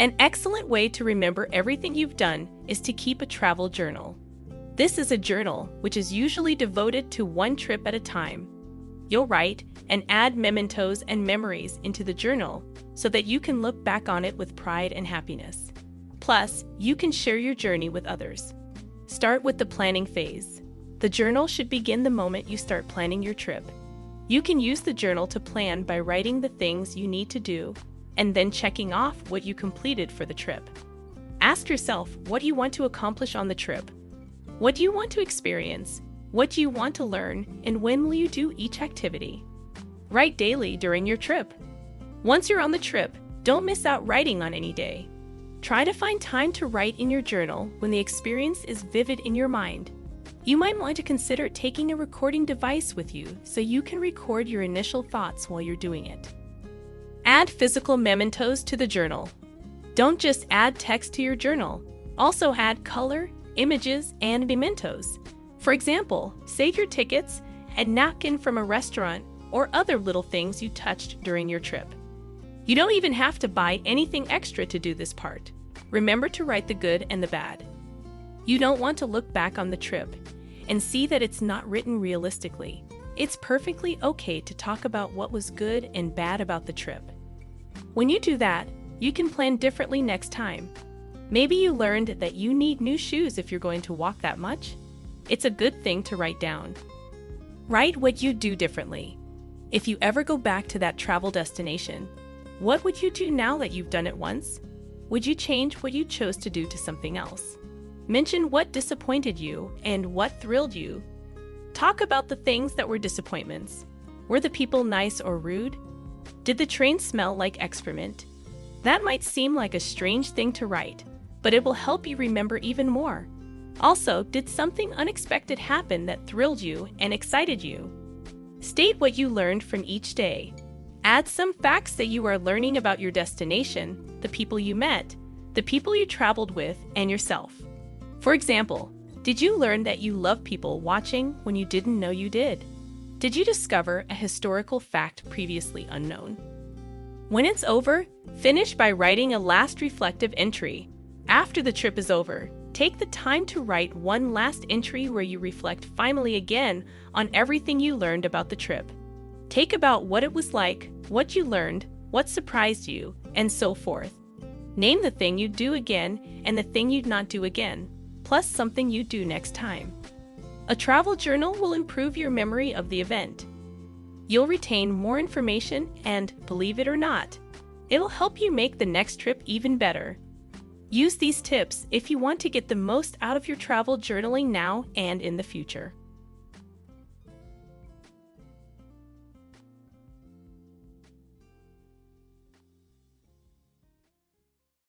An excellent way to remember everything you've done is to keep a travel journal. This is a journal which is usually devoted to one trip at a time. You'll write and add mementos and memories into the journal so that you can look back on it with pride and happiness. Plus, you can share your journey with others. Start with the planning phase. The journal should begin the moment you start planning your trip. You can use the journal to plan by writing the things you need to do and then checking off what you completed for the trip. Ask yourself, what do you want to accomplish on the trip? What do you want to experience? What do you want to learn? And when will you do each activity? Write daily during your trip. Once you're on the trip, don't miss out writing on any day. Try to find time to write in your journal when the experience is vivid in your mind. You might want to consider taking a recording device with you so you can record your initial thoughts while you're doing it. Add physical mementos to the journal. Don't just add text to your journal. Also add color, images, and mementos. For example, save your tickets, a napkin from a restaurant, or other little things you touched during your trip. You don't even have to buy anything extra to do this part. Remember to write the good and the bad. You don't want to look back on the trip and see that it's not written realistically. It's perfectly okay to talk about what was good and bad about the trip. When you do that, you can plan differently next time. Maybe you learned that you need new shoes if you're going to walk that much. It's a good thing to write down. Write what you'd do differently. If you ever go back to that travel destination, what would you do now that you've done it once? Would you change what you chose to do to something else? Mention what disappointed you and what thrilled you. Talk about the things that were disappointments. Were the people nice or rude? Did the train smell like excrement? That might seem like a strange thing to write, but it will help you remember even more. Also, did something unexpected happen that thrilled you and excited you? State what you learned from each day. Add some facts that you are learning about your destination, the people you met, the people you traveled with, and yourself. For example, did you learn that you love people watching when you didn't know you did? Did you discover a historical fact previously unknown? When it's over, finish by writing a last reflective entry. After the trip is over, take the time to write one last entry where you reflect finally again on everything you learned about the trip. Take about what it was like, what you learned, what surprised you, and so forth. Name the thing you'd do again and the thing you'd not do again, plus something you'd do next time. A travel journal will improve your memory of the event. You'll retain more information and, believe it or not, it'll help you make the next trip even better. Use these tips if you want to get the most out of your travel journaling now and in the future.